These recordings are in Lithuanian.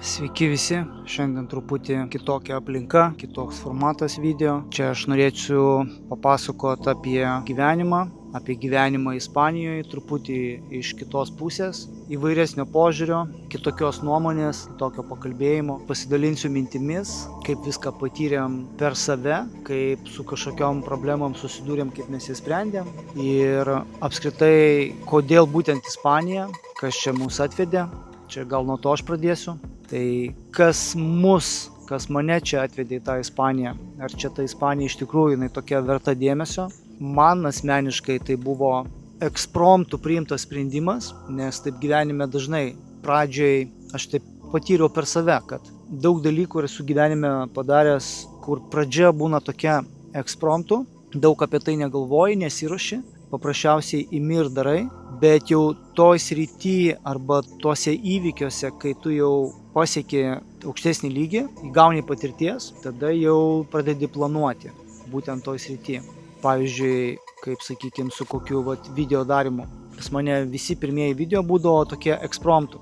Sveiki visi, šiandien truputį kitokia aplinka, kitoks formatas video. Čia aš norėčiau papasakoti apie gyvenimą Ispanijoje, truputį iš kitos pusės, įvairesnio požiūrio, kitokios nuomonės, kitokio pakalbėjimo. Pasidalinsiu mintimis, kaip viską patyrėm per save, kaip su kažkokiom problemom susidūrėm, kaip mes jas sprendėm ir apskritai, kodėl būtent Ispanija, kas čia mus atvedė. Čia gal nuo to aš pradėsiu. Tai kas mane čia atvedė į tą Ispaniją? Ar čia ta Ispanija iš tikrųjų jinai tokia verta dėmesio? Man asmeniškai tai buvo ekspromtu priimtas sprendimas, nes taip gyvenime dažnai pradžioj aš taip patyriau per save, kad daug dalykų esu gyvenime padaręs, kur pradžia būna tokia ekspromtu, daug apie tai negalvoji, nesiruoši, paprasčiausiai imi ir darai, bet jau toj srity arba tuose įvykiuose, kai tu jau pasieki aukštesnį lygį, įgauni patirties, tada jau pradedi planuoti būtent toj srity. Pavyzdžiui, kaip sakykime, su kokiu video darymu. Pas mane visi pirmieji video būdavo tokie ekspromtų.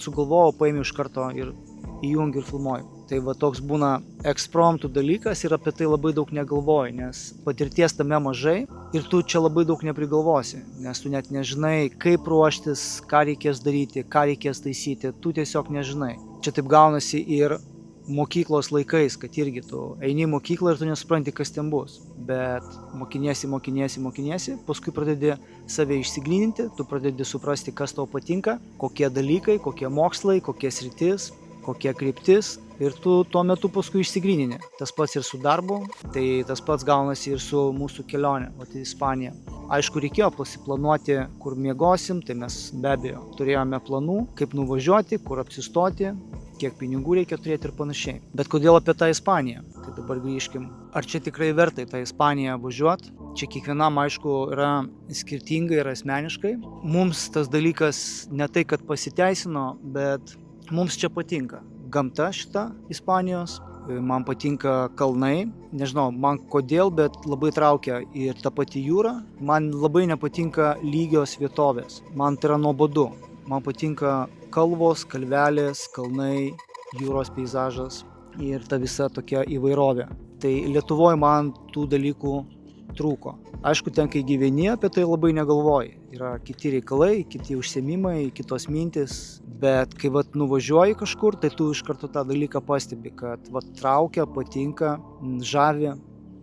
Sugalvojau, paėmiau iš karto ir įjungiu ir filmuoju. Tai toks būna ekspromtų dalykas ir apie tai labai daug negalvoji, nes patirties tame mažai ir tu čia labai daug neprigalvosi, nes tu net nežinai, kaip ruoštis, ką reikės daryti, ką reikės taisyti, tu tiesiog nežinai. Čia taip gaunasi ir mokyklos laikais, kad irgi tu eini į mokyklą ir tu nesupranti, kas ten bus, bet mokiniesi, paskui pradedi save išsigryninti, tu pradedi suprasti, kas tau patinka, kokie dalykai, kokie mokslai, kokie sritis, kokie kryptis ir tu tuo metu paskui išsigrynini. Tas pats ir su darbu, tai tas pats gaunasi ir su mūsų kelionė, į Ispaniją. Aišku, reikėjo pasiplanuoti, kur miegosim, tai mes be abejo turėjome planų, kaip nuvažiuoti, kur apsistoti, kiek pinigų reikia turėti ir panašiai. Bet kodėl apie tą Ispaniją? Tai dabar grįžkim. Ar čia tikrai verta į tą Ispaniją važiuoti? Čia kiekvienam, aišku, yra skirtingai ir asmeniškai. Mums tas dalykas ne tai, kad pasiteisino, bet mums čia patinka. Gamta šita Ispanijos, man patinka kalnai, nežinau, man kodėl, bet labai traukia ir ta pati jūra. Man labai nepatinka lygios vietovės, man tai yra nuobodu. Man patinka kalvos, kalvelės, kalnai, jūros peizažas ir ta visa tokia įvairovė. Tai Lietuvoje man tų dalykų trūko. Aišku, ten kai gyveni, apie tai labai negalvoji. Yra kiti reikalai, kiti užsiėmimai, kitos mintis, bet kai nuvažiuoji kažkur, tai tu iš karto tą dalyką pastebi, kad traukia, patinka, žavi,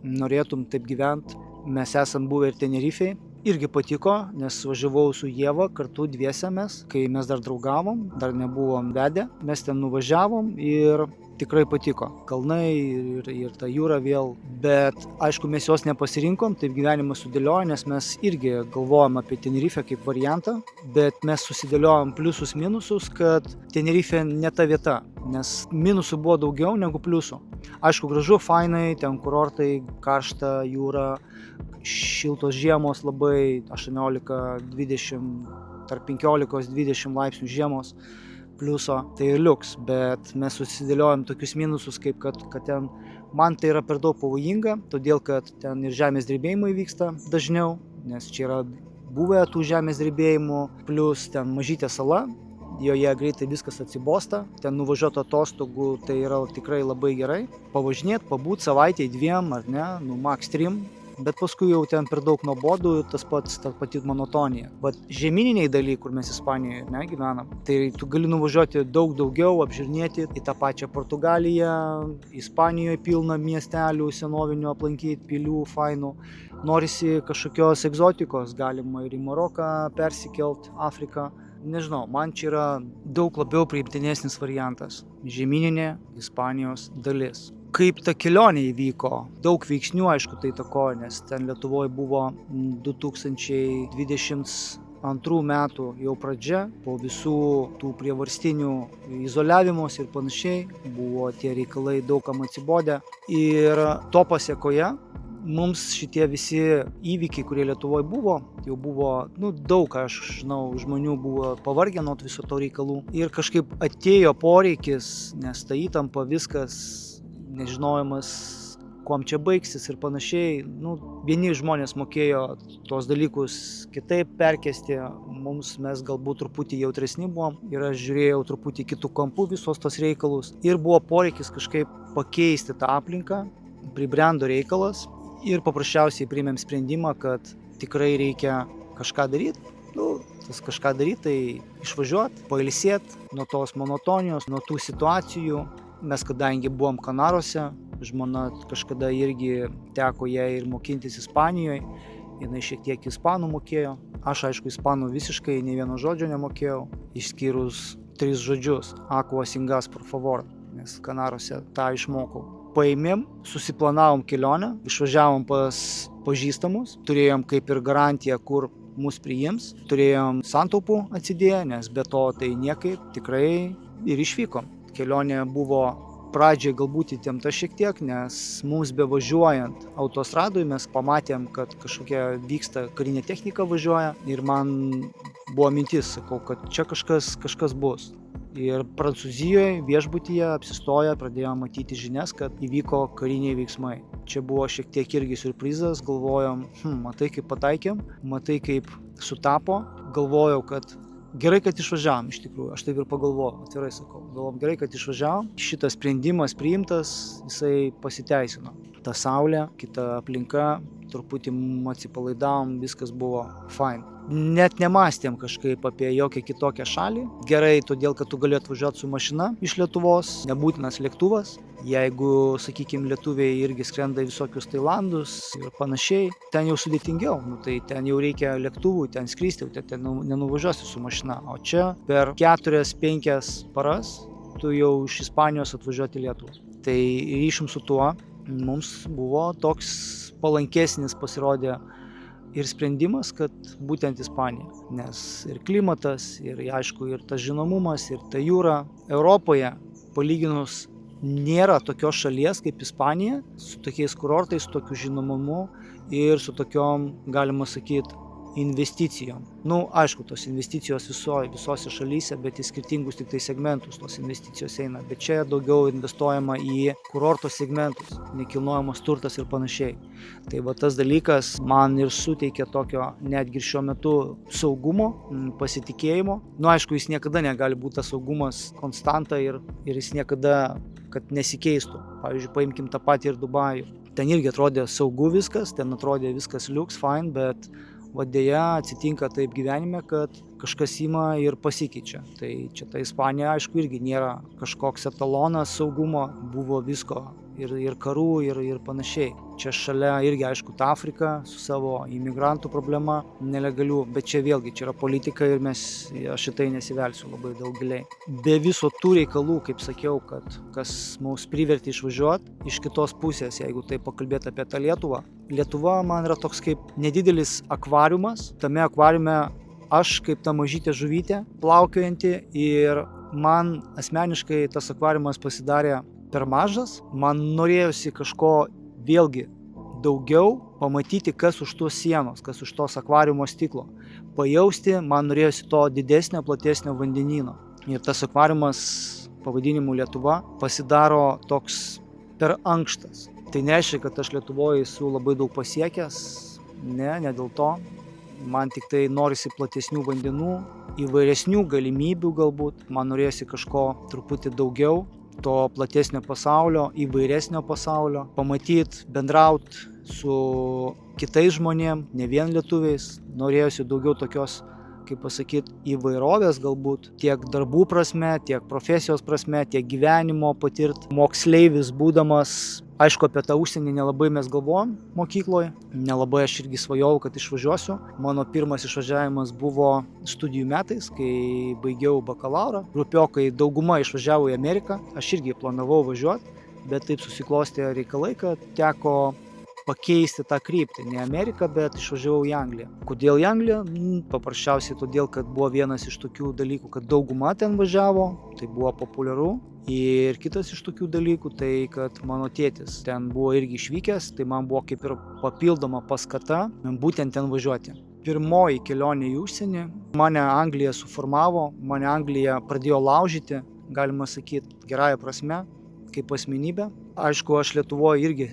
norėtum taip gyventi. Mes esam buvę ir Tenerifėje. Irgi patiko, nes važiavau su Ieva kartu dviese mes, kai mes dar draugavom, dar nebuvom vedę. Mes ten nuvažiavom ir tikrai patiko. Kalnai ir ta jūra vėl. Bet aišku, mes jos nepasirinkom, taip gyvenimas sudėliojo, nes mes irgi galvojom apie Tenerifę kaip variantą, bet mes susidėliojom pliusus minusus, kad Tenerifė ne ta vieta, nes minusų buvo daugiau negu pliusų. Aišku, gražu, fainai, ten kurortai, karšta jūra, šiltos žiemos labai, 18-20, tarp 15-20 laipsnių žiemos pliuso, tai ir liuks, bet mes susidėliojom tokius minusus, kaip kad ten man tai yra per daug pavojinga, todėl kad ten ir žemės drebėjimai vyksta dažniau, nes čia yra buvę tų žemės drebėjimų, plus ten mažytė sala, joje greitai viskas atsibosta, ten nuvažiuoti atostogų tai yra tikrai labai gerai, pavažinėti, pabūt savaitėj, 2 ar ne, max 3, bet paskui jau ten per daug nuobodu, ta pati monotonija. Bet žemyniniai dalykai, kur mes Ispanijoje gyvenam, tai tu gali nuvažiuoti daug daugiau, apžiūrinėti į tą pačią Portugaliją, Ispanijoje pilna miestelių, senovinių aplankyti, pilių, fainų. Norisi kažkokios egzotikos, galima ir į Maroką persikelt, Afriką. Nežinau, man čia yra daug labiau priimtinesnis variantas. Žemyninė Ispanijos dalis. Kaip ta kelionė įvyko? Daug veiksnių, aišku, tai įtakojo, nes ten Lietuvoje buvo 2022 metų jau pradžia, po visų tų prievarstinių izoliavimos ir panašiai, buvo tie reikalai daugam atsibodę. Ir to pasėkoje mums šitie visi įvykiai, kurie Lietuvoje buvo, jau buvo, daug, aš žinau, žmonių buvo pavargę nuo viso to reikalų. Ir kažkaip atėjo poreikis, nes ta įtampa viskas, nežinojimas, kuom čia baigsis ir panašiai. Vieni žmonės mokėjo tos dalykus kitaip perkesti, mes galbūt truputį jautresni buvom ir aš žiūrėjau truputį kitų kampų visos tos reikalus ir buvo poreikis kažkaip pakeisti tą aplinką, pribrendo reikalas ir paprasčiausiai priėmėm sprendimą, kad tikrai reikia kažką daryti. Tas kažką daryti, tai išvažiuoti, pailsėti nuo tos monotonijos, nuo tų situacijų. Mes kadangi buvom Kanaruose, žmona kažkada irgi teko jai ir mokintis Ispanijoje, jinai šiek tiek ispanų mokėjo. Aš aišku ispanų visiškai nei vieno žodžio nemokėjau, išskyrus 3 žodžius – agua sin gas, por favor, nes Kanaruose tą išmokau. Paėmėm, susiplanavom kelionę, išvažiavom pas pažįstamus, turėjom kaip ir garantiją, kur mus priims, turėjom santaupų atsidėję, nes be to tai niekaip tikrai ir išvykom. Kelionė buvo pradžiai galbūt įtempta šiek tiek, nes mums bevažiuojant autostradoj mes pamatėm, kad kažkokia vyksta karinė technika važiuoja ir man buvo mintis, sakau, kad čia kažkas bus. Ir Prancūzijoje viešbutyje apsistoję pradėjome matyti žinias, kad įvyko kariniai veiksmai. Čia buvo šiek tiek irgi siurprizas, galvojom, matai kaip pataikėm, matai kaip sutapo, galvojau, kad gerai, kad išvažiavom iš tikrųjų, aš taip ir pagalvojau, atvirai sakau, galvom gerai, kad išvažiavom, šitas sprendimas priimtas, jisai pasiteisino. Ta saulė, kita aplinka, truputį atsipalaidavom, viskas buvo fine. Net nemąstėm kažkaip apie jokią kitokią šalį. Gerai, todėl, kad tu gali atvažiuoti su mašina iš Lietuvos, nebūtinas lėktuvas. Jeigu, sakykime, lietuviai irgi skrenda į visokius Tailandus ir panašiai, ten jau sudėtingiau, tai ten jau reikia lėktuvų, ten skristi, ten nenuvažiuosi su mašina. O čia per 4-5 paras tu jau iš Ispanijos atvažiuoti į Lietuvą. Tai ryšim su tuo, mums buvo toks palankesnis pasirodė ir sprendimas, kad būtent Ispanija, nes ir klimatas, ir aišku, ir tas žinomumas, ir ta jūra. Europoje, palyginus, nėra tokios šalies kaip Ispanija, su tokiais kurortais, su tokiu žinomumu ir su tokiom, galima sakyti, investicijom. Aišku, tos investicijos visose šalyse, bet į skirtingus tik tai segmentus tos investicijos eina. Bet čia daugiau investuojama į kurorto segmentus, nekilnojamas turtas ir panašiai. Tai va tas dalykas man ir suteikia tokio netgi šiuo metu saugumo, pasitikėjimo. Aišku, jis niekada negali būti tas saugumas konstanta ir jis niekada, kad nesikeistų. Pavyzdžiui, paimkim tą patį ir Dubajų. Ten irgi atrodė saugu viskas, ten atrodė viskas liuks, fine, bet deja atsitinka taip gyvenime, kad kažkas ima ir pasikeičia. Tai čia ta Ispanija, aišku, irgi nėra kažkoks etalonas saugumo, buvo visko ir karų ir panašiai. Čia šalia irgi, aišku, ta Afrika su savo imigrantų problema nelegalių, bet čia vėlgi, čia yra politika ir aš šitai nesivelsiu labai daug giliai. Be viso tų reikalų, kaip sakiau, kad kas mus privertė išvažiuoti, iš kitos pusės, jeigu tai pakalbėti apie tą Lietuvą. Lietuva man yra toks kaip nedidelis akvariumas, tame akvariume aš kaip ta mažytė žuvytė plaukiojanti ir man asmeniškai tas akvariumas pasidarė per mažas, man norėjosi kažko vėlgi daugiau, pamatyti, kas už tos sienos, kas už tos akvariumo stiklo. Pajausti, man norėjosi to didesnio, platesnio vandenyno. Ir tas akvariumas pavadinimu Lietuva pasidaro toks per ankštas. Tai nereiškia, kad aš Lietuvoje esu labai daug pasiekęs, ne dėl to. Man tik tai norisi platesnių vandenų, įvairesnių galimybių galbūt, man norėjosi kažko truputį daugiau, to platesnio pasaulio, įvairesnio pasaulio, pamatyti, bendrauti su kitais žmonėm, ne vien lietuviais, norėjosi daugiau tokios, kaip pasakyti, įvairovės galbūt, tiek darbų prasme, tiek profesijos prasme, tiek gyvenimo patirti. Moksleivis būdamas, aišku, apie tą užsienį nelabai mes galvojom mokykloje, nelabai aš irgi svajojau, kad išvažiuosiu. Mano pirmas išvažiavimas buvo studijų metais, kai baigiau bakalaurą. Grupiokai dauguma išvažiavo į Ameriką, aš irgi planavau važiuoti, bet taip susiklostė reikalai, kad teko pakeisti tą kryptį, ne Ameriką, bet išvažiavau į Angliją. Kodėl į Angliją? Paprasčiausiai todėl, kad buvo vienas iš tokių dalykų, kad dauguma ten važiavo, tai buvo populiaru. Ir kitas iš tokių dalykų, tai kad mano tėtis ten buvo irgi išvykęs, tai man buvo kaip ir papildoma paskata būtent ten važiuoti. Pirmoji kelionė į užsienį, mane Anglija suformavo, mane Anglija pradėjo laužyti, galima sakyti, gerąja prasme, kaip asmenybę. Aišku, aš Lietuvoje irgi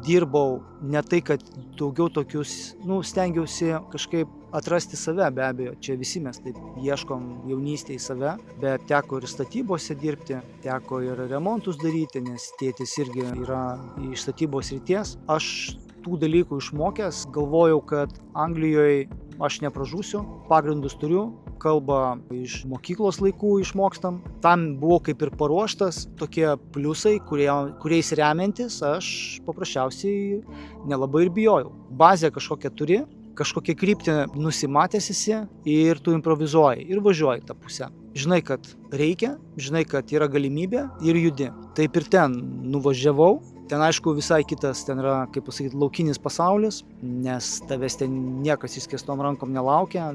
dirbau ne tai, kad daugiau tokius, stengiausi kažkaip atrasti save, be abejo, čia visi mes taip ieškom jaunystėje save, bet teko ir statybose dirbti, teko ir remontus daryti, nes tėtis irgi yra iš statybos srities. Aš tų dalykų išmokęs, galvojau, kad Anglijoje aš nepražūsiu, pagrindus turiu, kalbą iš mokyklos laikų išmokstam. Tam buvau kaip ir paruoštas, tokie pliusai, kuriais remiantis aš paprasčiausiai nelabai ir bijojau. Bazę kažkokią turi, kažkokią kryptį nusimatęs esi ir tu improvizuoji ir važiuoji tą pusę. Žinai, kad reikia, žinai, kad yra galimybė ir judi. Taip ir ten nuvažiavau. Ten aišku visai kitas, ten yra, kaip pasakyti, laukinis pasaulis, nes tavęs ten niekas išskėstom rankom nelaukia,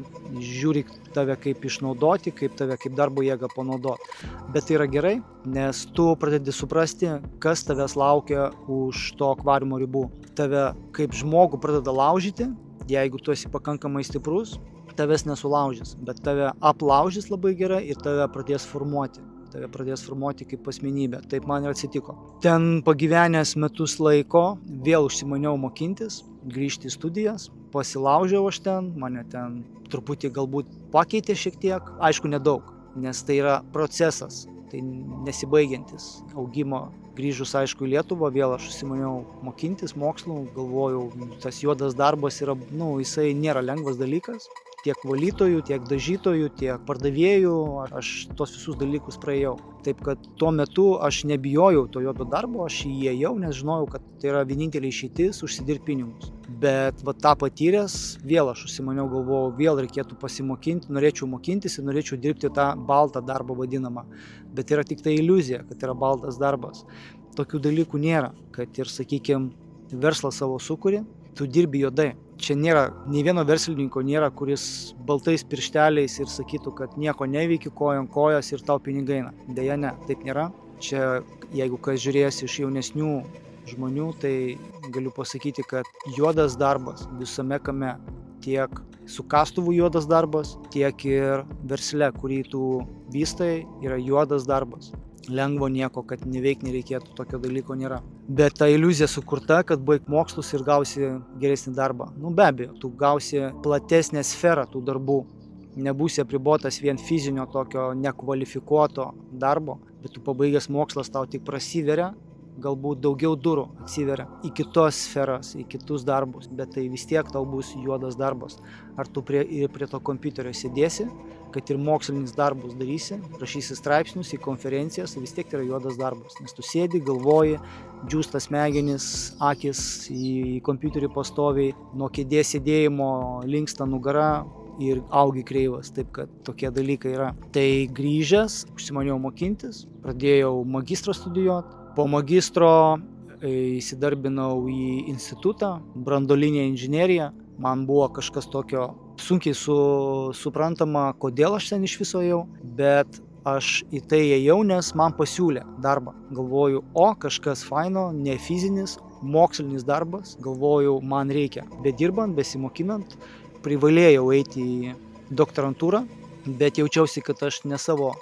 žiūri tave kaip išnaudoti, kaip tave kaip darbo jėgą panaudoti. Bet tai yra gerai, nes tu pradedi suprasti, kas tavęs laukia už to akvariumo ribų. Tave kaip žmogų pradeda laužyti, jeigu tu esi pakankamai stiprus, tavęs nesulaužys, bet tave aplaužys labai gerai ir tave pradės formuoti. Tave pradės formuoti kaip asmenybė. Taip man ir atsitiko. Ten pagyvenęs metus laiko vėl užsimaniau mokintis, grįžti į studijas, pasilaužiau aš ten, mane ten truputį galbūt pakeitė šiek tiek, aišku nedaug, nes tai yra procesas, tai nesibaigiantis augimo. Grįžus aišku į Lietuvą, vėl aš užsimaniau mokintis mokslų, galvojau, tas juodas darbas yra, jisai nėra lengvas dalykas. Tiek valytojų, tiek dažytojų, tiek pardavėjų, aš tos visus dalykus praėjau. Taip kad tuo metu aš nebijojau to juodo darbo, aš įėjau, nes žinojau, kad tai yra vienintelė išeitis užsidirbti pinigus. Bet tą patyręs, vėl aš užsimaniau, galvojau, vėl reikėtų pasimokinti, norėčiau mokintis ir norėčiau dirbti tą baltą darbą vadinamą. Bet yra tik tai iliuzija, kad yra baltas darbas. Tokių dalykų nėra, kad ir, sakykime, verslą savo sukuri, tu dirbi juodai. Čia nėra, nei vieno verslininko nėra, kuris baltais piršteliais ir sakytų, kad nieko neveiki, kojant kojas ir tau pinigai eina. Deja ne, taip nėra. Čia, jeigu kas žiūrės iš jaunesnių žmonių, tai galiu pasakyti, kad juodas darbas visame kame, tiek su kastuvu juodas darbas, tiek ir versle, kurį tu vystai, yra juodas darbas. Lengvo nieko, kad neveikti nereikėtų, tokio dalyko nėra. Bet ta iliuzija sukurta, kad baig mokslus ir gausi geresnį darbą. Be abejo, tu gausi platesnę sferą tų darbų. Nebūsi apribotas vien fizinio tokio nekvalifikuoto darbo, bet tu pabaigęs mokslas tau tik prasiveria, galbūt daugiau durų atsiveria į kitos sferas, į kitus darbus, bet tai vis tiek tau bus juodas darbas. Ar tu prie to kompiuterio sėdėsi, kad ir mokslinis darbus darysi, rašysi straipsnius į konferencijas, vis tiek yra juodas darbas, nes tu sėdi, galvoji, džiūsta smegenis, akis į kompiuterį pastoviai, nuo kėdės sėdėjimo linksta nugara ir augi kreivas, taip kad tokie dalykai yra. Tai grįžęs, užsimaniau mokintis, pradėjau magistrą studijuoti. Po magistro įsidarbinau į institutą, branduolinę inžineriją. Man buvo kažkas tokio sunkiai suprantama, kodėl aš ten iš viso ėjau, bet aš į tai ėjau, nes man pasiūlė darbą. Galvoju, kažkas faino, ne fizinis, mokslinis darbas. Galvoju, man reikia. Bedirbant, besimokinant, privalėjau eiti į doktorantūrą, bet jaučiausi, kad aš ne savo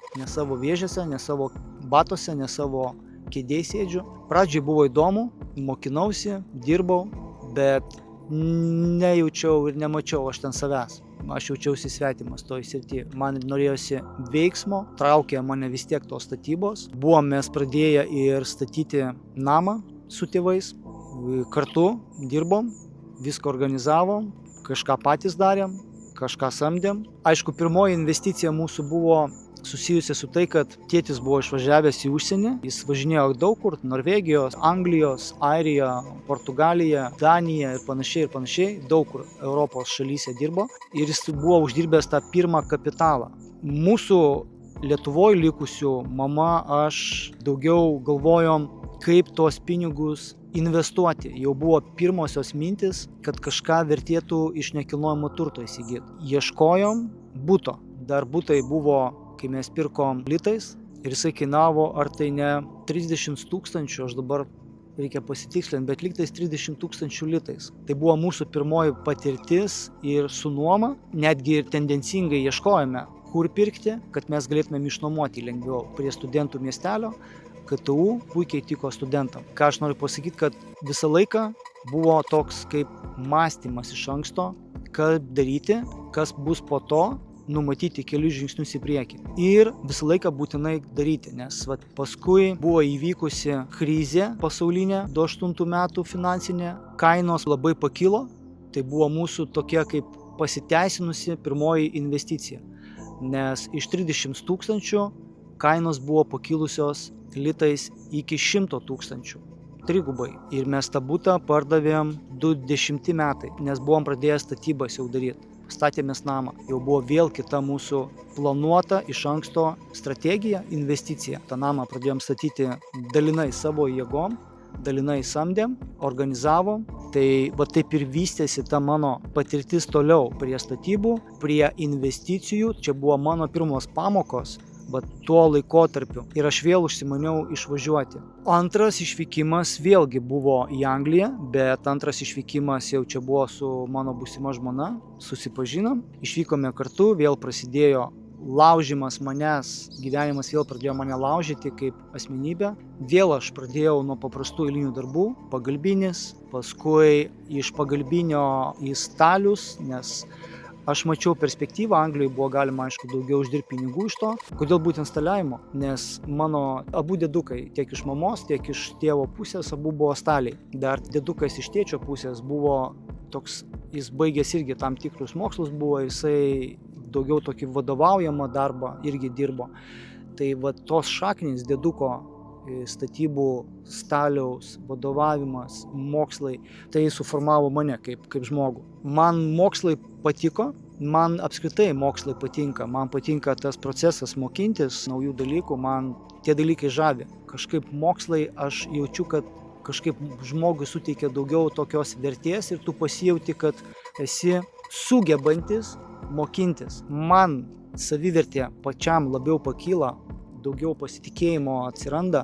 vėžėse, ne savo batuose, ne savo kėdėj sėdžiu. Pradžiai buvo įdomu, mokinausi, dirbau, bet nejaučiau ir nemačiau aš ten savęs. Aš jaučiausi svetimas toj srity. Man norėjosi veiksmo, traukė mane vis tiek tos statybos. Buvom mes pradėję ir statyti namą su tėvais. Kartu dirbom, viską organizavom, kažką patys darėm, kažką samdėm. Aišku, pirmoji investicija mūsų buvo susijusi su tai, kad tėtis buvo išvažiavęs į užsienį. Jis važinėjo daug kur, Norvegijos, Anglijos, Airija, Portugalija, Danija ir panašiai, daug kur Europos šalyse dirbo ir jis buvo uždirbęs tą pirmą kapitalą. Mūsų Lietuvoje likusių mama, aš daugiau galvojom, kaip tuos pinigus investuoti. Jau buvo pirmosios mintis, kad kažką vertėtų iš nekilnojamo turto įsigyti. Ieškojom buto. Dar butai buvo, kai mes pirkom litais ir jisai kainavo, ar tai ne 30 000, aš dabar reikia pasitikslinti, bet lygtais 30 000 litais. Tai buvo mūsų pirmoji patirtis ir su nuoma, netgi ir tendencingai ieškojome, kur pirkti, kad mes galėtumėm išnuomoti lengviau prie studentų miestelio KTU puikiai tiko studentam. Ką aš noriu pasakyti, kad visą laiką buvo toks kaip mąstymas iš anksto, ką daryti, kas bus po to, numatyti kelius žingsnius į priekį. Ir visą laiką būtinai daryti, nes paskui buvo įvykusi krizė pasaulinė 2008 metų finansinė, kainos labai pakilo, tai buvo mūsų tokia kaip pasiteisinusi pirmoji investicija, nes iš 30 000 kainos buvo pakilusios litais iki 100 000. Trigubai. Ir mes tą butą pardavėm 20 metai, nes buvom pradėję statybas jau daryti. Statėmės namą. Jau buvo vėl kita mūsų planuota iš anksto strategija, investicija. Ta namą pradėjom statyti dalinai savo jėgom, dalinai samdėm, organizavom. Tai taip ir vystėsi ta mano patirtis toliau prie statybų, prie investicijų. Čia buvo mano pirmos pamokos. Tuo laikotarpiu. Ir aš vėl užsimaniau išvažiuoti. Antras išvykimas vėlgi buvo į Angliją, bet antras išvykimas jau čia buvo su mano būsima žmona. Susipažinom, išvykome kartu, vėl prasidėjo laužimas manęs, gyvenimas vėl pradėjo mane laužyti kaip asmenybę. Vėl aš pradėjau nuo paprastų eilinių darbų, pagalbinis, paskui iš pagalbinio į stalius, nes aš mačiau perspektyvą, Anglijoje buvo galima, aišku, daugiau uždirbti pinigų iš to. Kodėl būtent staliavimo? Nes mano abu dėdukai, tiek iš mamos, tiek iš tėvo pusės, abu buvo staliai. Dar dėdukas iš tėčio pusės buvo toks, jis baigęs irgi tam tikrus mokslus buvo, jisai daugiau tokį vadovaujamą darbą irgi dirbo. Tai tos šaknys dėduko statybų, staliaus, vadovavimas, mokslai, tai suformavo mane kaip žmogų. Man mokslai patiko, man apskritai mokslai patinka, man patinka tas procesas mokintis naujų dalykų, man tie dalykai žavi. Kažkaip mokslai aš jaučiu, kad kažkaip žmogui suteikia daugiau tokios vertės ir tu pasijauti, kad esi sugebantis mokintis. Man savivertė pačiam labiau pakyla, daugiau pasitikėjimo atsiranda,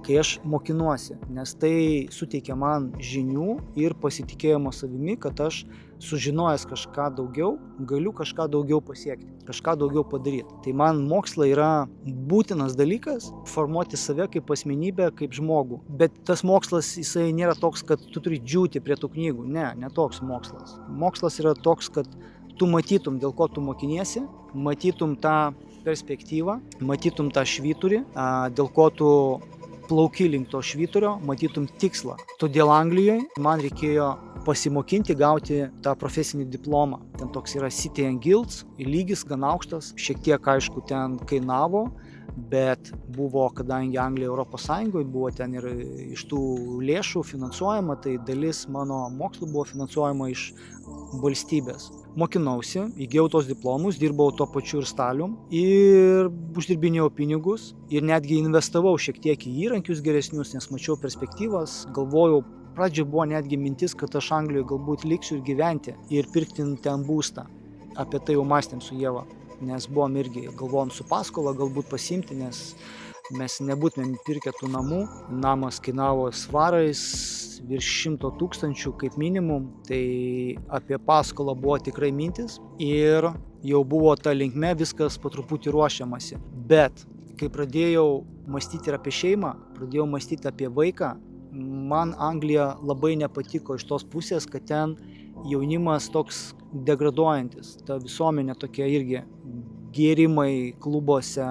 kai aš mokinuosi, nes tai suteikia man žinių ir pasitikėjimo savimi, kad aš sužinojęs kažką daugiau, galiu kažką daugiau pasiekti, kažką daugiau padaryti. Tai man mokslai yra būtinas dalykas, formuoti save kaip asmenybę, kaip žmogų. Bet tas mokslas, jisai nėra toks, kad tu turi džiūti prie tų knygų. Ne toks mokslas. Mokslas yra toks, kad tu matytum, dėl ko tu mokiniesi, matytum tą perspektyvą, matytum tą švyturį, dėl ko tu plauki link to švyturio, matytum tikslą. Todėl Anglijoje man reikėjo pasimokinti, gauti tą profesinį diplomą. Ten toks yra City and Guilds, lygis gan aukštas, šiek tiek aišku ten kainavo, bet buvo, kadangi Anglija Europos Sąjungoje, buvo ten ir iš tų lėšų finansuojama, tai dalis mano mokslų buvo finansuojama iš valstybės. Mokinausi, įgijau tos diplomus, dirbau tuo pačiu ir stalium ir uždirbinėjau pinigus ir netgi investavau šiek tiek į įrankius geresnius, nes mačiau perspektyvas, galvojau, pradžioje buvo netgi mintis, kad aš Anglijoje galbūt liksiu ir gyventi ir pirkti ten būstą. Apie tai jau mąstėm su Ieva, nes buvom irgi, galvojom su paskola galbūt pasiimti, nes mes nebūtumėm pirkę tų namų. Namas kainavo svarais virš 100 000 kaip minimum, tai apie paskolą buvo tikrai mintis ir jau buvo ta linkme viskas po truputį ruošiamasi. Bet kai pradėjau mąstyti ir apie šeimą, pradėjau mąstyti apie vaiką, man Anglija labai nepatiko iš tos pusės, kad ten jaunimas toks degraduojantis, ta visuomenė tokia irgi gėrimai klubuose,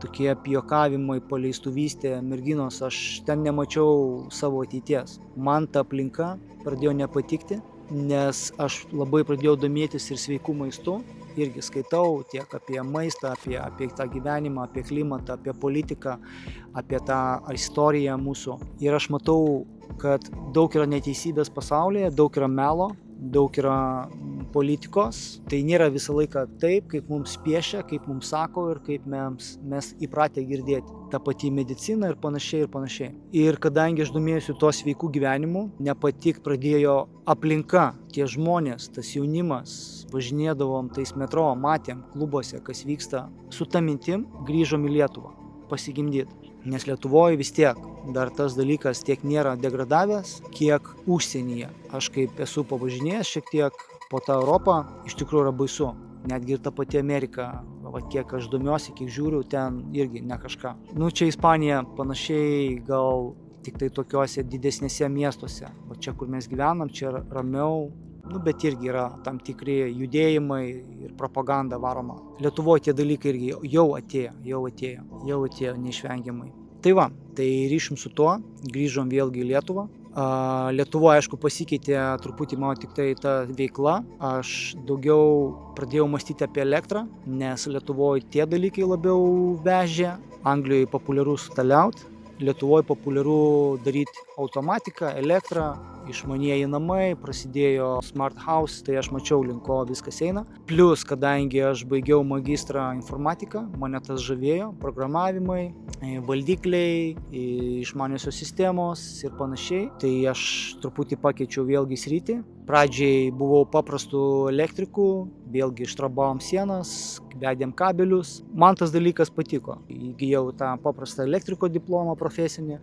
tokie piokavimai, paleistuvystė, merginos, aš ten nemačiau savo ateities. Man ta aplinka pradėjo nepatikti, nes aš labai pradėjau domėtis ir sveikų maistų, irgi skaitau tiek apie maistą, apie tą gyvenimą, apie klimatą, apie politiką, apie tą istoriją mūsų. Ir aš matau, kad daug yra neteisybės pasaulyje, daug yra melo, daug yra politikos. Tai nėra visą laiką taip, kaip mums piešia, kaip mums sako ir kaip mes įpratę girdėti. Ta pati medicina ir panašiai. Ir kadangi aš domėjusiu tuo sveikų gyvenimu, nepatik pradėjo aplinka, tie žmonės, tas jaunimas, važinėdavom tais metro, matėm klubuose, kas vyksta. Su ta mintim grįžom į Lietuvą pasigimdyti. Nes Lietuvoje vis tiek dar tas dalykas tiek nėra degradavęs, kiek užsienyje. Aš kaip esu pavažinėjęs šiek tiek po tą Europą, iš tikrųjų yra baisu. Netgi ir ta pati Amerika, va, kiek aš domiuosi, kiek žiūriu, ten irgi ne kažką. Nu, čia Ispanija panašiai gal tik tai tokiuose didesnėse miestuose. O čia, kur mes gyvenam, čia ramiau, nu, bet irgi yra tam tikri judėjimai ir propaganda varoma. Lietuvoje tie dalykai irgi jau atėjo neišvengiamai. Tai va, tai ryšim su tuo, grįžom vėlgi į Lietuvą. Lietuvoje, aišku, pasikeitė truputį mano tik tai ta veikla. Aš daugiau pradėjau mąstyti apie elektrą, nes Lietuvoje tie dalykai labiau vežė. Anglijoje populiaru staliaut, Lietuvoje populiaru daryti automatiką, elektrą, išmanieji namai, prasidėjo smart house, tai aš mačiau, link ko viskas eina. Plius, kadangi aš baigiau magistrą informatiką, mane tas žavėjo, programavimai, valdikliai, išmaniosios sistemos ir panašiai, tai aš truputį pakeičiau vėlgi sritį. Pradžiai buvau paprastu elektriku, vėlgi ištrabavom sienas, vedėm kabelius. Man tas dalykas patiko. Įgijau tą paprastą elektriko diplomą profesinį,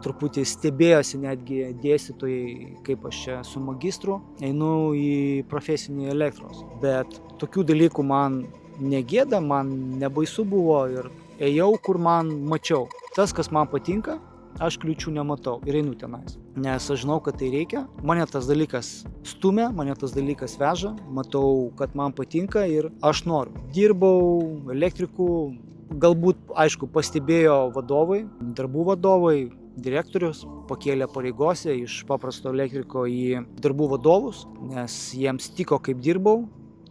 truputį stebėjosi netgi dėstytojai, kaip aš čia su magistru einu į profesinį elektros. Bet tokių dalykų man negėda, man nebaisu buvo ir ėjau, kur man mačiau. Tas, kas man patinka, aš kliūčių nematau ir einu tenais. Nes aš žinau, kad tai reikia. Mane tas dalykas stumia, mane tas dalykas veža. Matau, kad man patinka ir aš noriu. Dirbau elektriku, galbūt, aišku, pastebėjo vadovai, darbų vadovai, direktorius, pakėlė pareigose iš paprasto elektriko į darbų vadovus, nes jiems tiko, kaip dirbau.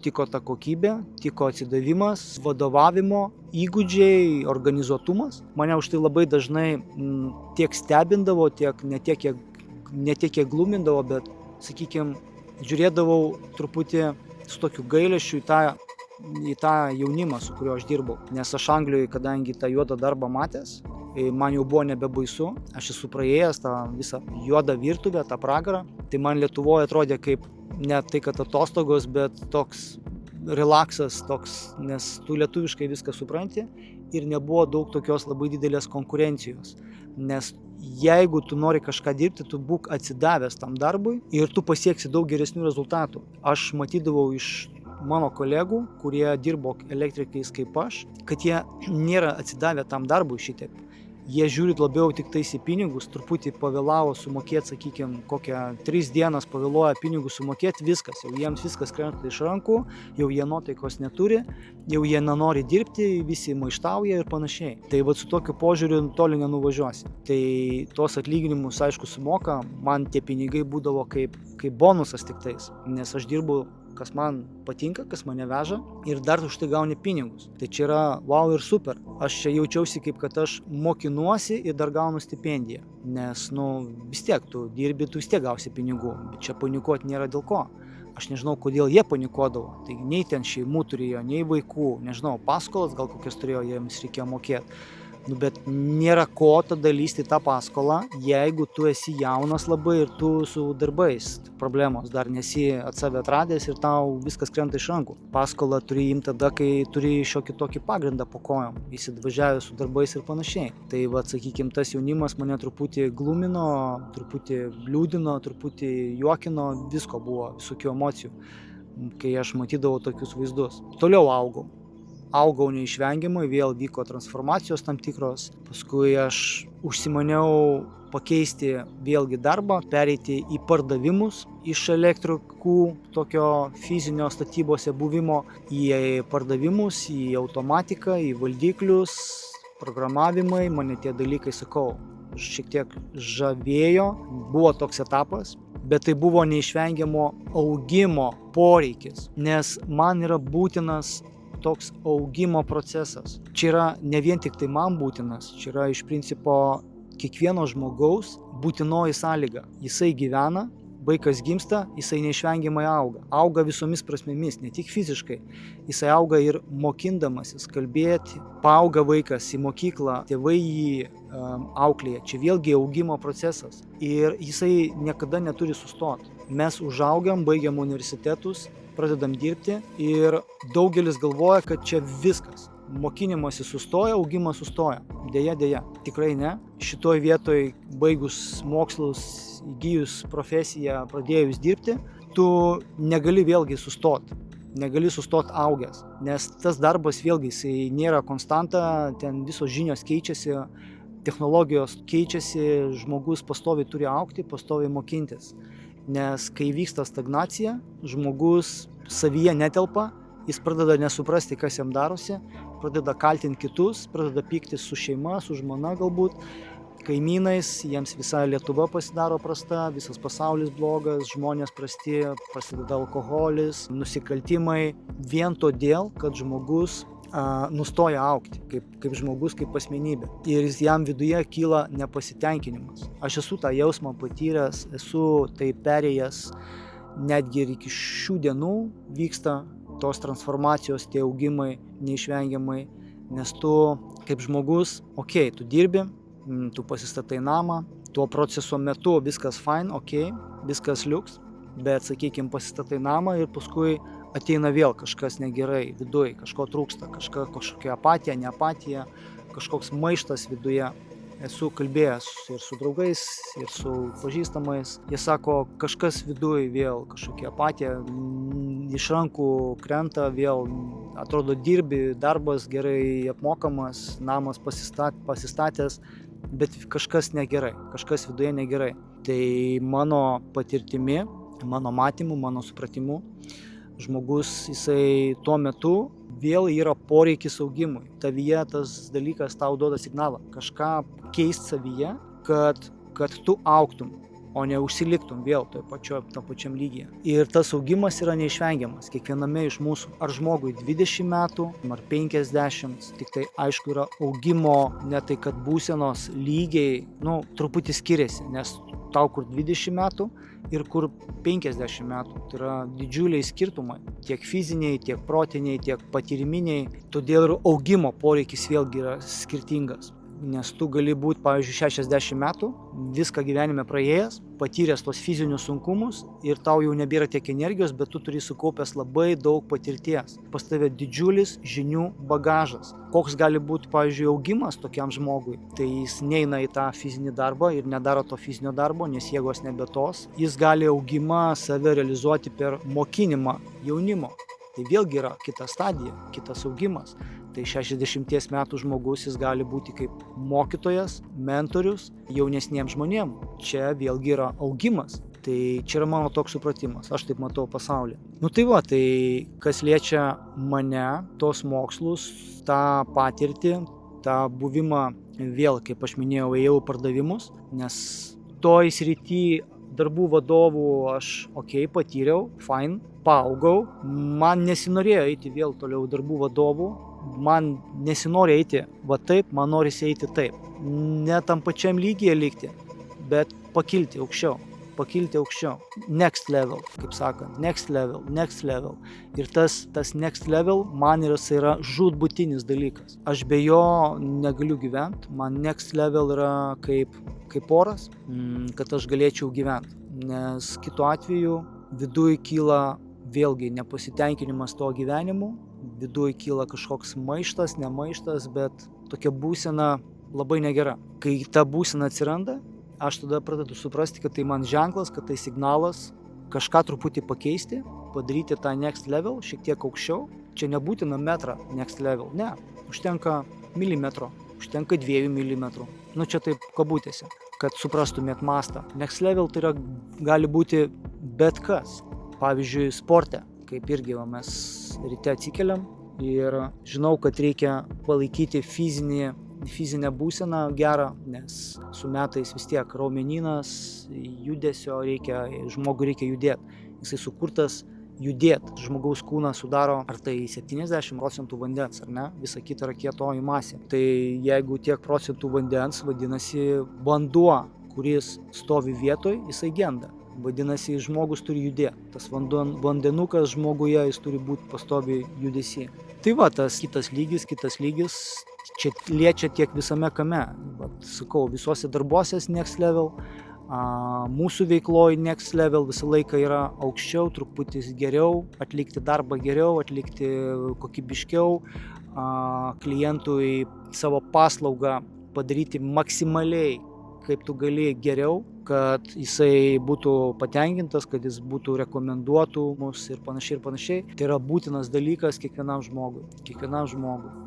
Tiko ta kokybė, tiko atsidavimas, vadovavimo, įgūdžiai, organizuotumas. Mane už tai labai dažnai tiek stebindavo, ne tiek kiek glumindavo, bet, sakykime, žiūrėdavau truputį su tokiu gailesčiu į tą jaunimą, su kuriuo aš dirbau. Nes aš Anglijoje, kadangi tą juodą darbą matęs, man jau buvo nebebaisu, aš esu praėjęs tą visą juodą virtuvę, tą pragarą, tai man Lietuvoje atrodė kaip ne tai, kad atostogos, bet toks relaksas, nes tu lietuviškai viską supranti ir nebuvo daug tokios labai didelės konkurencijos. Nes jeigu tu nori kažką dirbti, tu būk atsidavęs tam darbui ir tu pasieksi daug geresnių rezultatų. Aš matydavau iš mano kolegų, kurie dirbo elektrikais kaip aš, kad jie nėra atsidavę tam darbui šitaip. Jie žiūri labiau tik tais į pinigus, truputį pavėlavo sumokėti, sakykime, kokią 3 dienas pavėluoja pinigus sumokėti, viskas, jau jiems viskas krenta iš rankų, jau jie nuotaikos neturi, jau jie nenori dirbti, visi maištauja ir panašiai. Tai su tokiu požiūriu toli nenuvažiuosi. Tai tos atlyginimus, aišku, sumoka, man tie pinigai būdavo kaip bonusas tik tais, nes aš dirbu, kas man patinka, kas mane veža ir dar už tai gauni pinigus. Tai čia yra wow ir super. Aš čia jaučiausi kaip, kad aš mokinuosi ir dar gaunu stipendiją. Nes, vis tiek tu dirbi, tu vis tiek gausi pinigų. Bet čia panikuoti nėra dėl ko. Aš nežinau, kodėl jie panikuodavo. Tai nei ten šeimų turėjo, nei vaikų, nežinau, paskolas gal kokias turėjo, jiems reikėjo mokėti. Bet nėra ko tada lysti tą paskolą, jeigu tu esi jaunas labai ir tu su darbais problemos dar nesi save atradęs ir tau viskas krenta iš rankų. Paskolą turi imti tada, kai turi šiokį tokį pagrindą po kojom, įsidvažiavęs su darbais ir panašiai. Tai sakykime, tas jaunimas mane truputį glumino, truputį liūdino, truputį juokino, visko buvo, visokių emocijų, kai aš matydavau tokius vaizdus. Toliau augau neišvengiamai, vėl vyko transformacijos tam tikros, paskui aš užsimaniau pakeisti vėlgi darbą, pereiti į pardavimus iš elektrikų, tokio fizinio statybose buvimo, į pardavimus, į automatiką, į valdiklius, programavimai, mane tie dalykai, sakau, šiek tiek žavėjo, buvo toks etapas, bet tai buvo neišvengiamo augimo poreikis, nes man yra būtinas toks augimo procesas. Čia yra ne vien tik tai man būtinas, čia yra iš principo kiekvieno žmogaus būtinoji sąlyga. Jisai gyvena, vaikas gimsta, jisai neišvengiamai auga. Auga visomis prasmėmis, ne tik fiziškai. Jisai auga ir mokindamasis kalbėti. Paauga vaikas į mokyklą, tėvai jį auklėja. Čia vėlgi augimo procesas. Ir jisai niekada neturi sustoti. Mes užaugiam, baigiam universitetus, pradedam dirbti ir daugelis galvoja, kad čia viskas. Mokinimasi sustoja, augimas sustoja. Deja, tikrai ne. Šitoj vietoj baigus mokslus, įgijus profesiją, pradėjus dirbti, tu negali vėlgi sustoti. negali sustoti augęs, nes tas darbas vėlgi jisai nėra konstanta, ten visos žinios keičiasi, technologijos keičiasi, žmogus pastoviai turi augti, pastoviai mokintis, nes kai vyksta stagnacija, žmogus savyje netelpa, jis pradeda nesuprasti, kas jam darosi, pradeda kaltinti kitus, pradeda pyktis su šeima, su žmona galbūt, kaimynais, jiems visa Lietuva pasidaro prasta, visas pasaulis blogas, žmonės prasti, prasideda alkoholis, nusikaltimai, vien todėl, kad žmogus nustoja augti kaip žmogus, kaip asmenybė. Ir jam viduje kyla nepasitenkinimas. Aš esu tą jausmą patyręs, esu tai perėjęs, netgi ir iki šių dienų vyksta tos transformacijos, tie augimai neišvengiamai, nes tu kaip žmogus, tu dirbi, tu pasistatai namą, tuo proceso metu viskas fine, viskas liuks, bet, sakykime, pasistatai namą ir paskui ateina vėl kažkas negerai viduje, kažko trūksta, kažkokia apatija, neapatija, kažkoks maištas viduje. Esu kalbėjęs ir su draugais, ir su pažįstamais. Jie sako, kažkas viduje vėl, kažkokia apatija, iš rankų krenta, vėl atrodo dirbi, darbas gerai apmokamas, namas pasistatęs, bet kažkas negerai, kažkas viduje negerai. Tai mano patirtimi, mano matymu, mano supratimu, žmogus jisai tuo metu vėl yra poreikis augimui. Tavyje tas dalykas tau duoda signalą. Kažką keist savyje, kad tu augtum, o ne užsiliktum vėl tam pačiam lygyje. Ir tas augimas yra neišvengiamas kiekviename iš mūsų. Ar žmogui 20 metų, ar 50, tik tai aišku yra augimo, ne tai kad būsenos lygiai, truputį skiriasi, nes tau kur 20 metų ir kur 50 metų. Tai yra didžiuliai skirtumai, tiek fiziniai, tiek protiniai, tiek patyriminiai. Todėl ir augimo poreikis vėlgi yra skirtingas. Nes tu gali būti, pavyzdžiui, 60 metų, viską gyvenime praėjęs, patyręs tos fizinius sunkumus ir tau jau nebėra tiek energijos, bet tu turi sukaupęs labai daug patirties. Pas tave didžiulis žinių bagažas. Koks gali būti, pavyzdžiui, augimas tokiam žmogui? Tai jis neina į tą fizinį darbą ir nedaro to fizinio darbo, nes jėgos nebe tos. Jis gali augimą save realizuoti per mokinimą jaunimo. Tai vėlgi yra kita stadija, kitas augimas. Tai 60 metų žmogus jis gali būti kaip mokytojas, mentorius jaunesniems žmonėms. Čia vėlgi yra augimas. Tai čia yra mano toks supratimas, aš taip matau pasaulį. Tai kas liečia mane, tos mokslus, tą patirtį, tą buvimą vėl, kaip aš minėjau, ėjau pardavimus, nes toj srity darbų vadovų aš patyriau, fine, paaugau, man nesinorėjo eiti vėl toliau darbų vadovų. Man nesinori eiti taip, man norisi eiti taip. Ne tam pačiam lygyje likti, bet pakilti aukščiau. Next level, kaip sakant, next level. Ir tas next level man yra žūtbūtinis dalykas. Aš be jo negaliu gyventi, man next level yra kaip oras, kad aš galėčiau gyventi. Nes kitu atveju viduje kyla vėlgi nepasitenkinimas to gyvenimu, viduje kyla kažkoks maištas, nemaištas, bet tokia būsena labai negera. Kai ta būsena atsiranda, aš tada pradedu suprasti, kad tai man ženklas, kad tai signalas kažką truputį pakeisti, padaryti tą next level šiek tiek aukščiau. Čia nebūtina metrą next level, ne, užtenka milimetro, užtenka 2 milimetrų. Čia taip kabutėse, kad suprastumėt mastą. Next level tai yra, gali būti bet kas. Pavyzdžiui, sporte, kaip irgi mes ryte atsikeliam ir žinau, kad reikia palaikyti fizinę būseną gerą, nes su metais vis tiek raumenynas, judesio reikia, žmogui reikia judėti. Jisai sukurtas judėti. Žmogaus kūną sudaro ar tai 70% vandens, ar ne? Visa kita yra kietoji masė. Tai jeigu tiek procentų vandens, vadinasi vanduo, kuris stovi vietoj, jisai genda. Vadinasi, žmogus turi judėti. Tas vandenukas žmoguje, jis turi būti pastoviai judesy. Tai tas kitas lygis, čia liečia tiek visame kame. Sakau, visuose darbuose next level, mūsų veikloje next level visą laiką yra aukščiau, truputį geriau, atlikti darbą geriau, atlikti kokybiškiau, klientui savo paslaugą padaryti maksimaliai, kaip tu gali geriau, kad jisai būtų patenkintas, kad jis būtų rekomenduotų mus ir panašiai ir panašiai. Tai yra būtinas dalykas kiekvienam žmogui.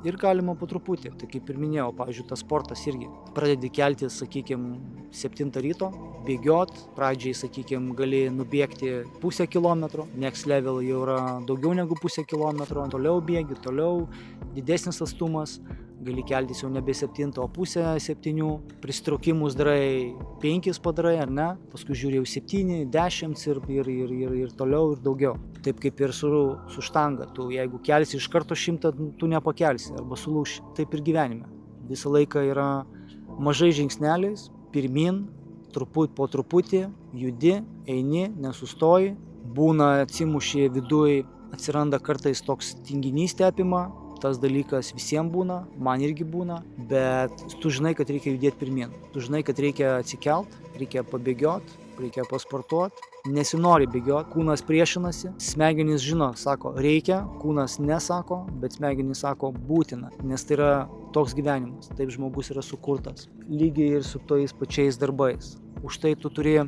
Ir galima po truputį. Tai kaip ir minėjau, pavyzdžiui, tas sportas irgi. Pradedi keltis, sakykime, 7 ryto, bėgiot. Pradžiai, sakykime, gali nubėgti pusę kilometro. Next level jau yra daugiau negu pusę kilometro. Toliau bėgi, toliau didesnis atstumas. Gali keltis jau nebe 7, o pusę 7, pristraukimus darai 5 padarai, ar ne, paskui žiūri jau 7, 10 ir toliau ir daugiau. Taip kaip ir su štanga, tu jeigu kelsi iš karto 100, tu nepakelsi arba sulūši. Taip ir gyvenime. Visą laiką yra mažai žingsneliais, pirmin, po truputį, judi, eini, nesustoji, būna atsimuši viduj, atsiranda kartais toks tinginys apima. Tas dalykas visiems būna, man irgi būna, bet tu žinai, kad reikia judėti pirmyn. Tu žinai, kad reikia atsikelt, reikia pabėgioti, reikia pasportuoti. Nesinori bėgioti, kūnas priešinasi, smegenys žino, sako reikia, kūnas nesako, bet smegenys sako būtina, nes tai yra toks gyvenimas, taip žmogus yra sukurtas. Lygiai ir su tais pačiais darbais. Už tai tu turi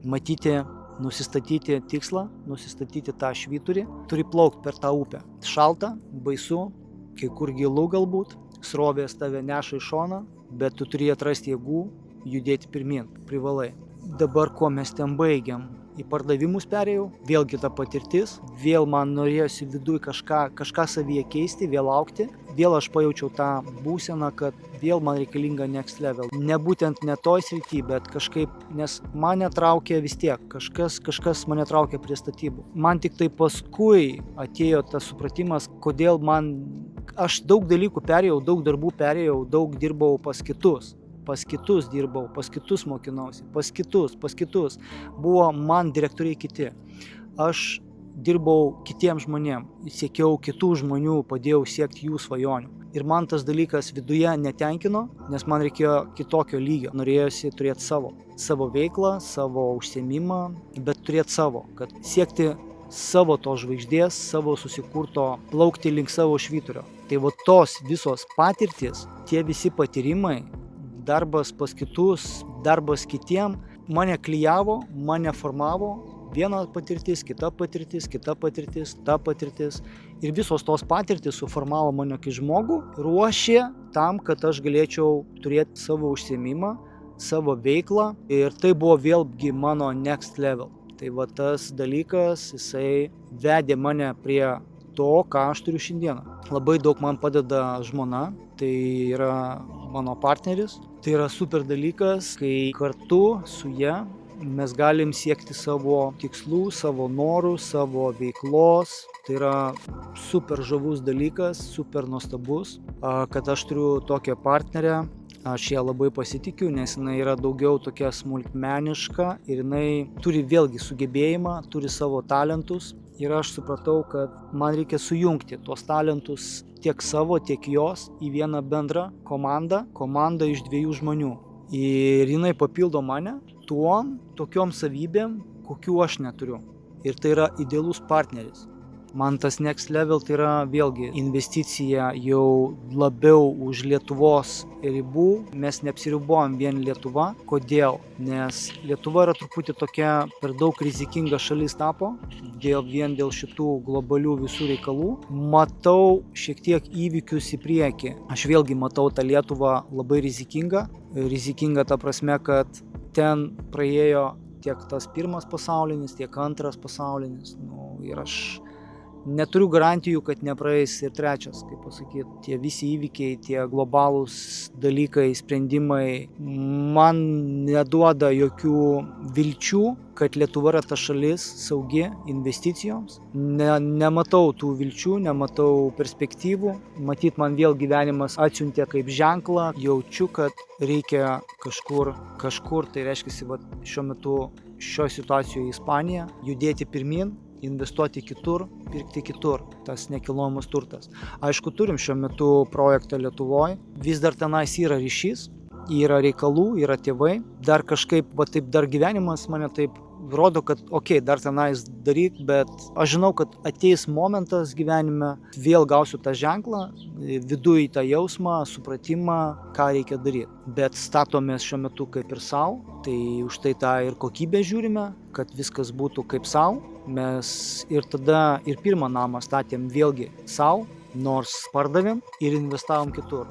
matyti, nusistatyti tikslą, nusistatyti tą švyturį, turi plaukti per tą upę. Šalta, baisu, kai kur gilu galbūt, srovės tave neša į šoną, bet tu turi atrasti jėgų, judėti pirmyn, privalai. Dabar ko mes ten baigiam? Į pardavimus perėjau, vėlgi ta patirtis, vėl man norėjosi viduj kažką savyje keisti, vėl augti, vėl aš pajaučiau tą būseną, kad vėl man reikalinga next level. Ne būtent ne toj srity, bet kažkaip, nes mane traukė vis tiek, kažkas mane traukė prie statybų. Man tik tai paskui atėjo tas supratimas, kodėl aš daug dalykų perėjau, daug darbų perėjau, daug dirbau pas kitus dirbau, pas kitus mokinausi, pas kitus. Buvo man direktoriai kiti. Aš dirbau kitiems žmonėms, siekiau kitų žmonių, padėjau siekti jų svajonių. Ir man tas dalykas viduje netenkino, nes man reikėjo kitokio lygio. Norėjosi turėti savo veiklą, savo užsiėmimą, bet turėti savo, kad siekti savo to žvaigždės, savo susikurto, plaukti link savo švyturio. Tai va tos visos patirtys, tie visi patyrimai, darbas pas kitus, darbas kitiem, mane klijavo, mane formavo, viena patirtis, kita patirtis, ta patirtis. Ir visos tos patirtis suformavo mane kaip žmogų, ruošė tam, kad aš galėčiau turėti savo užsiėmimą, savo veiklą. Ir tai buvo vėlgi mano next level. Tai va tas dalykas, jisai vedė mane prie to, ką aš turiu šiandieną. Labai daug man padeda žmona, tai yra mano partneris. Tai yra super dalykas, kai kartu su ja mes galim siekti savo tikslų, savo norų, savo veiklos. Tai yra super žavus dalykas, super nuostabus, kad aš turiu tokią partnerę. Aš ją labai pasitikiu, nes jinai yra daugiau tokia smulkmeniška ir jinai turi vėlgi sugebėjimą, turi savo talentus. Ir aš supratau, kad man reikia sujungti tuos talentus tiek savo, tiek jos į vieną bendrą komandą iš 2 žmonių. Ir jinai papildo mane tokiom savybėm, kokių aš neturiu. Ir tai yra idealus partneris. Man tas next level tai yra vėlgi investicija jau labiau už Lietuvos ribų. Mes neapsiribojam vien Lietuva. Kodėl? Nes Lietuva yra truputį tokia per daug rizikinga šalis tapo, vien dėl šitų globalių visų reikalų. Matau šiek tiek įvykius į priekį. Aš vėlgi matau tą Lietuvą labai rizikingą. Rizikinga ta prasme, kad ten praėjo tiek tas pirmas pasaulinis, tiek antras pasaulinis. Ir aš neturiu garantijų, kad nepraeis ir trečias, kaip pasakyti. Tie visi įvykiai, tie globalūs dalykai, sprendimai man neduoda jokių vilčių, kad Lietuva yra ta šalis saugi investicijoms. Nematau tų vilčių, nematau perspektyvų. Matyt, man vėl gyvenimas atsiuntė kaip ženklą. Jaučiu, kad reikia kažkur, tai reiškia, šiuo metu šioje situacijoje į Ispaniją, judėti pirmin, investuoti kitur, pirkti kitur, tas nekilnojamas turtas. Aišku, turim šiuo metu projektą Lietuvoje, vis dar tenais yra ryšys, yra reikalų, yra tėvai, dar kažkaip, taip dar gyvenimas mane taip rodo, kad dar tenais daryk, bet aš žinau, kad ateis momentas gyvenime, vėl gausiu tą ženklą, viduje tą jausmą, supratimą, ką reikia daryti. Bet statomės šiuo metu kaip ir savo, tai už tai tą ir kokybę žiūrime, kad viskas būtų kaip savo. Mes ir tada ir pirmą namą statėm vėlgi savo, nors pardavėm ir investavom kitur.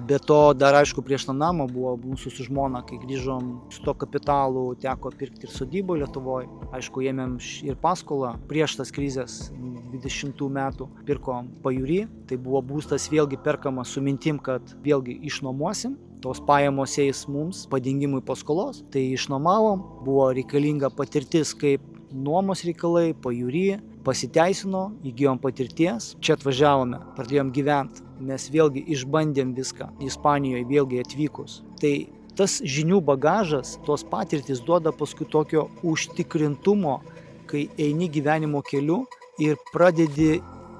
Be to, dar aišku, prieš tą namą buvo mūsų su žmona, kai grįžom su to kapitalu, teko pirkti ir sodybą Lietuvoje. Aišku, ėmėm ir paskolą prieš tas krizės 20 metų, pirkom pajūry. Tai buvo būstas vėlgi perkamas su mintim, kad vėlgi išnuomosim. Tos pajamos eis mums padengimui paskolos, tai išnuomavom, buvo reikalinga patirtis kaip nuomos reikalai, pajūry, pasiteisino, įgijom patirties, čia atvažiavome, pradėjom gyventi, mes vėlgi išbandėm viską, Ispanijoje vėlgi atvykus. Tai tas žinių bagažas, tos patirtis duoda paskui tokio užtikrintumo, kai eini gyvenimo keliu ir pradedi,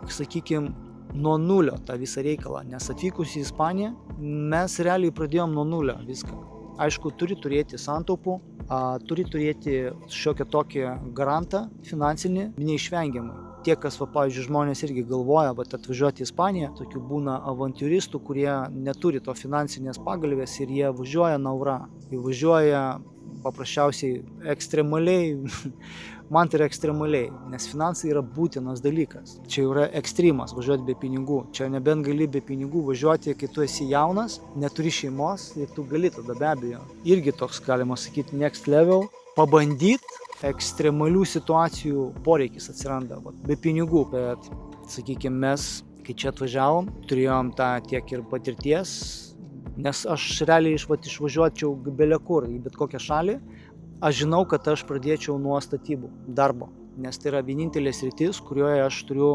sakykime, nuo nulio tą visą reikalą, nes atvykus į Ispaniją mes realiai pradėjom nuo nulio viską. Aišku, turi turėti santaupų, turi turėti šiokią tokią garantą finansinį, neišvengiamai. Tie, kas, pavyzdžiui, žmonės irgi galvoja, bet atvažiuoti į Ispaniją, tokių būna avantiūristų, kurie neturi to finansinės pagalvės ir jie važiuoja naura. Jie važiuoja paprasčiausiai ekstremaliai, man tai yra ekstremaliai, nes finansai yra būtinas dalykas. Čia yra ekstremas važiuoti be pinigų. Čia nebent gali be pinigų važiuoti, kai tu esi jaunas, neturi šeimos ir tu gali tada be abejo. Irgi toks, galima sakyti, next level. Pabandyti ekstremalių situacijų poreikis atsiranda, be pinigų. Bet, sakykime, mes, kai čia atvažiavom, turėjom tą tiek ir patirties, nes aš realiai išvažiuočiau belekur į bet kokią šalį. Aš žinau, kad aš pradėčiau nuo statybų darbo, nes tai yra vienintelė sritis, kurioje aš turiu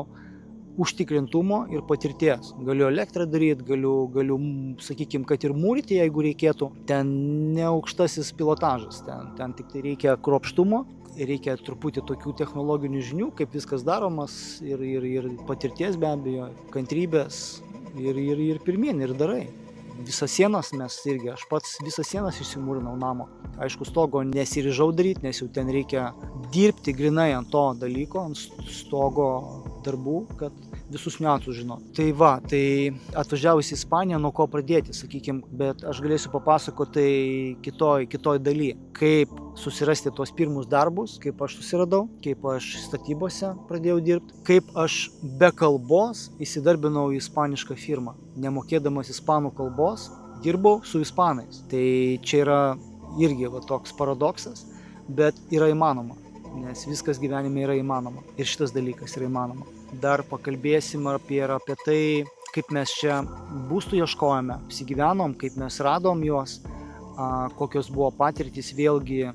užtikrintumo ir patirties. Galiu elektrą daryti, galiu, sakykime, kad ir mūryti, jeigu reikėtų. Ten ne aukštasis pilotažas, ten tik tai reikia kruopštumo, reikia truputį tokių technologinių žinių, kaip viskas daromas ir patirties be abejo, kantrybės ir pirmyn ir darai. Visas sienas aš pats visas sienas išsimūrinau namo. Aišku, stogo nesiryžau daryti, nes jau ten reikia dirbti grinai ant to dalyko, ant stogo darbų, kad visus niuansus žinot. Tai atvažiavus į Ispaniją, nuo ko pradėti, sakykime, bet aš galėsiu papasakoti kitoj daly, kaip susirasti tuos pirmus darbus, kaip aš susiradau, kaip aš statybose pradėjau dirbti, kaip aš be kalbos įsidarbinau į ispanišką firmą. Nemokėdamas ispanų kalbos, dirbau su ispanais. Tai čia yra irgi toks paradoksas, bet yra įmanoma, nes viskas gyvenime yra įmanoma ir šitas dalykas yra įmanoma. Dar pakalbėsim apie tai, kaip mes čia būstų ieškojame, apsigyvenom, kaip mes radom juos, kokios buvo patirtys vėlgi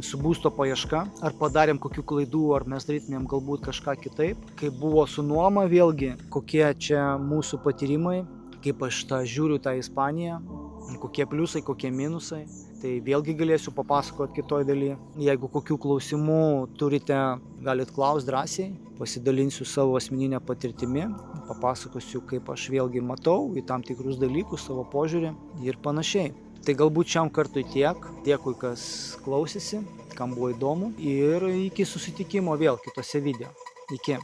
su būsto paieška, ar padarėm kokių klaidų, ar mes darytumėm galbūt kažką kitaip, kaip buvo su nuoma vėlgi, kokie čia mūsų patyrimai, kaip aš žiūriu tą Ispaniją, kokie pliusai, kokie minusai. Tai vėlgi galėsiu papasakoti kitoj daly. Jeigu kokių klausimų turite, galit klausti drąsiai, pasidalinsiu savo asmeninę patirtimi, papasakosiu, kaip aš vėlgi matau į tam tikrus dalykus, savo požiūrį ir panašiai. Tai galbūt šiam kartui tiek. Dėkui, kas klausėsi, kam buvo įdomu ir iki susitikimo vėl kitose video. Iki.